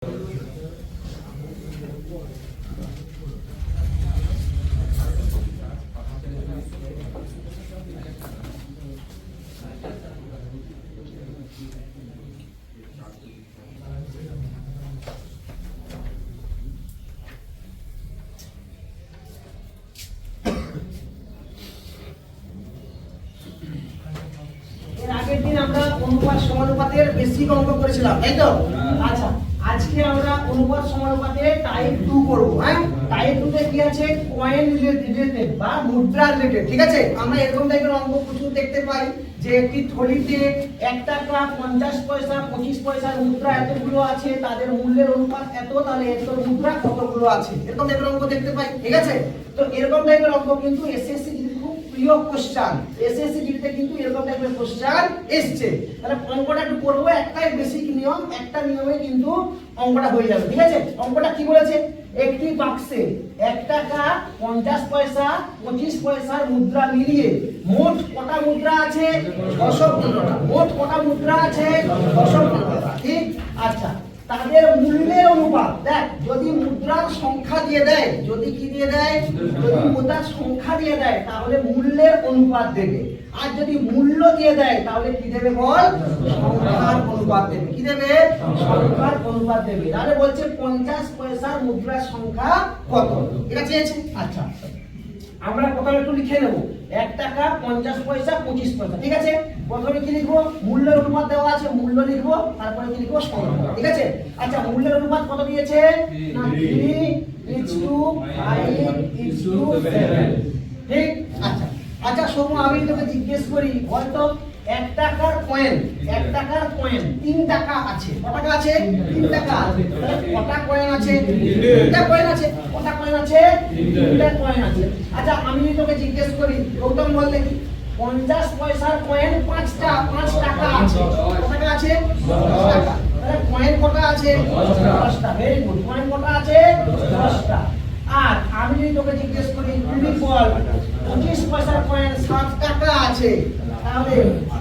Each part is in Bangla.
আগের দিন আমরা অনুপাত সমানুপাতের বেসিক অঙ্ক করেছিলাম, তাই তো? আচ্ছা, আজকে আমরা অনুপাত সমানুপাতের টাইপ 2 করব। হ্যাঁ, টাইপ 2 তে কি আছে? কয়েন রিলেটেড বা মুদ্রা রিলেটেড। ঠিক আছে, আমরা এরকম টাইপের অঙ্ক প্রচুর দেখতে পাই যে একটি থলিতে 1 টাকা 50 পয়সা 25 পয়সার মুদ্রা এতগুলো আছে, তাদের মূল্যের অনুপাত এত, তাহলে এত মুদ্রা কতগুলো আছে, এরকম টাইপের অঙ্ক দেখতে পাই। ঠিক আছে, তো এরকম টাইপের অঙ্ক কিন্তু এসএসসি প্রিয় কোশ্চেন, এসএসসি জিডিতে কিন্তু এরকম টাইপের কোশ্চেন এসছে। তাহলে অঙ্কটা একটু করব, একটাই বেসিক নিয়ম, একটা নিয়মে কিন্তু অঙ্কটা হয়ে যাবে। ঠিক আছে, অঙ্কটা কি বলেছে? একটি বাক্সে 1 টাকা 50 পয়সা 25 পয়সার মুদ্রা মিলিয়ে মোট কটা মুদ্রা আছে? 615টা। মোট কটা মুদ্রা আছে? 615টা। ঠিক। আচ্ছা, তাদের মূল্যের অনুপাত, দেখ যদি মুদ্রার সংখ্যা দিয়ে দেয়, যদি কি দিয়ে দেয়, যদি মুদ্রার সংখ্যা দিয়ে দেয় তাহলে মূল্যের অনুপাত দেবে, আর যদি মূল্য দিয়ে দেয় তাহলে কি দেবে বল? সংখ্যার অনুপাত দেবে। কি দেবে? সংখ্যার অনুপাত দেবে। তাহলে বলছে 50 পয়সার মুদ্রার সংখ্যা কত, এটা চেয়েছে। আচ্ছা, আমরা প্রথমে একটু লিখে নেব 1 টাকা 50 পয়সা 25 পয়সা। ঠিক আছে, প্রথমে কি লিখবো? মূল্যের অনুপাত দেওয়া আছে, মূল্য লিখবো, তারপরে কি লিখবো? সংখ্যা। ঠিক আছে, আচ্ছা মূল্যের অনুপাত কত দিয়েছে? না 3:5:7। ঠিক। আচ্ছা আচ্ছা শোনো, আমি তোকে জিজ্ঞেস করি, বলতো 1 টাকার কয়েন, 1 টাকার কয়েন 3 টাকা আছে। কত টাকা আছে? 3 টাকা। তাহলে কটা কয়েন আছে? 3টা কয়েন আছে। কটা কয়েন আছে? 3টা কয়েন আছে। আচ্ছা আমি তোকে জিজ্ঞেস করি, গৌতম বল দেখি, 50 পয়সার কয়েন 5 টাকা আছে। কত টাকা আছে? 10 টাকা। তাহলে কয়েন কটা আছে? 10টা। ভেরি গুড, কয়েন কটা আছে? 10টা। আর আমি যদি তোকে জিজ্ঞেস করি, তুমি বল 25 পয়সার কয়েন 7 টাকা আছে, তাহলে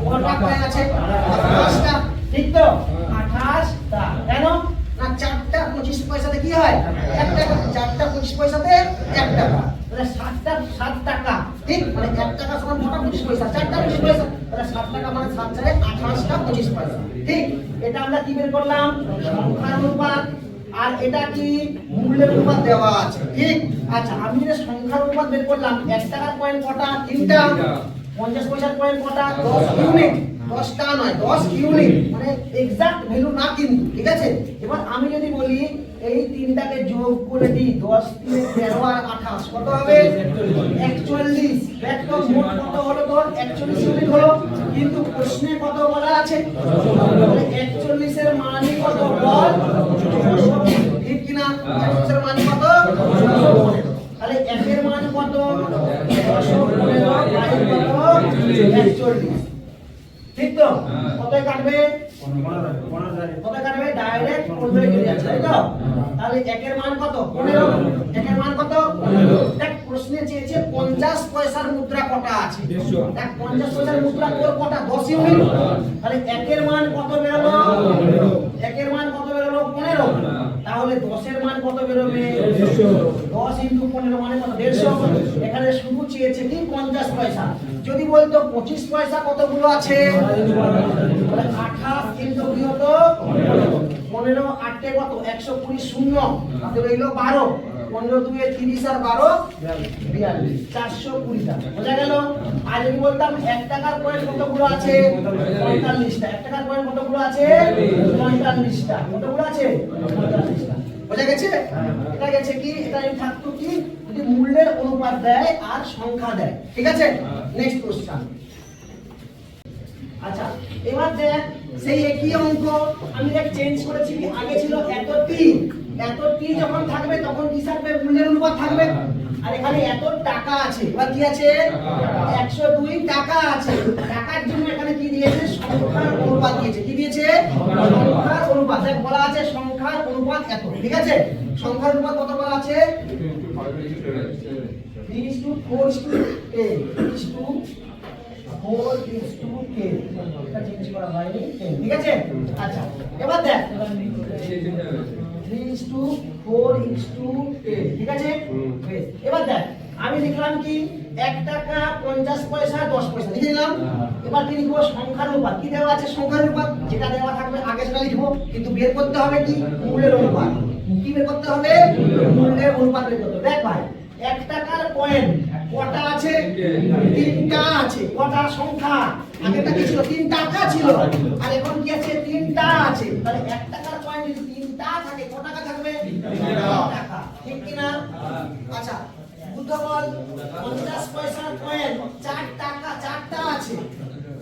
কটা কয়েন আছে? 28টা। ঠিক তো? 28টা। কেন না 4টা 25 পয়সাতে কি হয়? 1 টাকা। 4টা 25 পয়সাতে 1 টাকা। তাহলে 7টা 7 টাকা। ঠিক, মানে 1 টাকা সমান কটা? 25 পয়সা। 4টা 25 পয়সা, তাহলে 7 টাকা মানে 7 চারে 28টা 25 পয়সা। ঠিক, এটা আমরা কি বের করলাম? সংখ্যার অনুপাত। আর এটা কি? মূল্যের অনুপাত দেওয়া আছে। ঠিক। আচ্ছা, আমি যে সংখ্যার অনুপাত বের করলাম, 1 টাকার কয়েন কটা? 3টা। 50 পয়সার কয়েন কটা? 10 ইউনিট। 10টা নয়, 10 ইউনিট, মানে এক্সাক্ট ভ্যালু না কিন্তু। ঠিক আছে, এবার আমি যদি বলি এই 3টাকে যোগ করে দিই, 10 3 13 আর 28 কত হবে? 41। দেখ তো মোট কত হলো? তোর 41 ইউনিট হলো, কিন্তু প্রশ্নে কত বলা আছে? 41 এর মানই কত বল? ঠিক কি না? 41 এর মান কত? 615। তাহলে 1 এর মান কত? 615 বাই কত? 41। ঠিক তো? কত কাটবে? 15। কত কাটবে? ডাইরেক্ট 15 কেটে যাচ্ছে, তাই তো? তাহলে 1 এর মান কত? 15। 1 এর মান কত? 15। দেখ প্রশ্নে চেয়েছে 50 পয়সার মুদ্রা কটা আছে। দেখ 50 পয়সার মুদ্রা তোর কটা? 10 ইউনিট। তাহলে 1 এর মান কত বেরোলো? 1 এর মান কত বেরোলো? 15। তাহলে 10 এর মান কত বেরোবে? 10 × 15 মানে কত? 150। এখানে শুধু চেয়েছে কি 50 পয়সা। যদি বলতো 25 পয়সা কতগুলো আছে? তাহলে 28 কিন্তু কি হতো? 15 8 কত? 120 শূন্য, তাতে রইলো 12। 15 2 30 আর 12 42, 420টা। বোঝা গেল? আর যদি বলতাম 1 টাকার কয়েন কতগুলো আছে? 45টা। 1 টাকার কয়েন কতগুলো আছে? 45টা। কতগুলো আছে? 45টা। বোঝা গেছে? এটা গেছে কি? এটা থাকতো কি? যদি মূল্যের অনুপাত দেয় আর সংখ্যা দেয়। ঠিক আছে, নেক্সট কোশ্চেন। আচ্ছা, এবার দেখ সেই একই অঙ্ক আমি দেখ চেঞ্জ করেছি। আগে ছিল এতটি, এতটি যখন থাকবে তখন কি থাকবে? মূল্যের অনুপাত থাকবে। আর এখানে এত টাকা আছে, এবার কি আছে? 102 টাকা আছে। টাকার জন্য এখানে কি দিয়েছে? সংখ্যার অনুপাত দিয়েছে। কি দিয়েছে? সংখ্যার অনুপাত। দেখ বলা আছে সংখ্যার অনুপাত এত। ঠিক আছে, সংখ্যার অনুপাত কত বলা আছে? 3:4:10 এটা চেঞ্জ করা হয়নি। ঠিক আছে, আচ্ছা এবার দেখ 3:4:10 ঠিক আছে বেশ এবার দেখ আমি লিখলাম কি 1 টাকা 50 পয়সা 10 পয়সা লিখে দিলাম এবার কি লিখবো সংখ্যার অনুপাত কি দেওয়া আছে সংখ্যার অনুপাত যেটা দেওয়া থাকবে আগে সেটা লিখবো কিন্তু বের করতে হবে কি মূল্যের অনুপাত কি বের করতে হবে মূল্যের অনুপাত বের করতে হবে দেখ ভাই 1 টাকার কয়েন কটা আছে তিনটা আছে কটা সংখ্যা আগেটা কি ছিল 3 টাকা ছিল আর এখন কি আছে 3টা আছে তাহলে 1 টাকার কয়েন যদি 3টা থাকে কত টাকা থাকবে 3 টাকা ঠিক কি না আচ্ছা বুদ্ধ বল 50 পয়সার কয়েন 4 টাকা 4টা আছে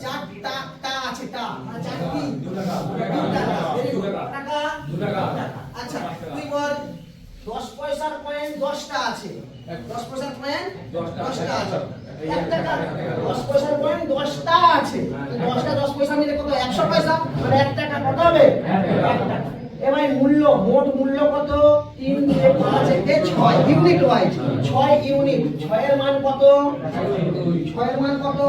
4 টাকা আছে টা মানে 4টি 2 টাকা ভেরি গুড টাকা 2 টাকা আচ্ছা তুই বল 10 পয়সার কয়েন 10টা আছে 10 পয়সার কয়েন 10টা আছে 1 টাকা 10 পয়সার কয়েন 10টা আছে 10টা 10 পয়সা মিলে কত 100 পয়সা মানে 1 টাকা কত হবে 1 টাকা এবার মূল্য মোট মূল্য কত 3 দিয়ে 5 একে 6 ইউনিট ওয়াইজ 6 ইউনিট 6 এর মান কত 6 এর মান কত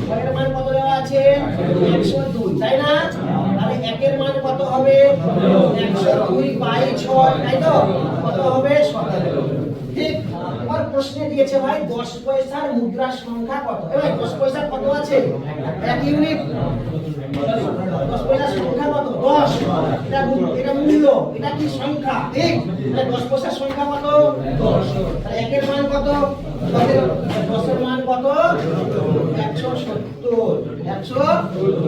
6 এর মান কত দেওয়া আছে 102 তাই না তাহলে 1 এর মান কত হবে 102 বাই 6 তাই তো কত হবে 17 ঠিক এবার প্রশ্নে দিয়েছে ভাই 10 পয়সার মুদ্রার সংখ্যা কত ভাই 10 পয়সার কত আছে 1 ইউনিট 10 পয়সার সংখ্যা কত 10 এটা মূল্য এটা কি সংখ্যা ঠিক তাহলে 10 পয়সার সংখ্যা কত 10 তাহলে 1 এর মান কত 10 এর মান কত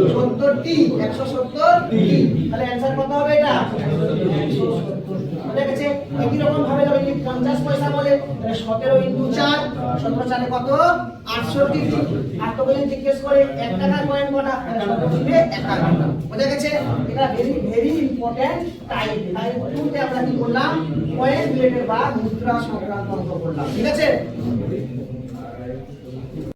170টি তাহলে অ্যানসার কত হবে এটা 170 ঠিক আছে একই রকম ভাবে ধরে কি 50 পয়সা বলে তাহলে 17 ইনটু 4 17 4 কত 68 আর তো বলেন জিজ্ঞেস করে 1 টাকার কয়েন কটা তাহলে 17 দিবে 1 টাকা বুঝা গেছে এটা very very important type type 2 তে আমরা কি করলাম কয়েন রিলেটেড বা মুদ্রা সংক্রান্ত অঙ্ক করলাম ঠিক আছে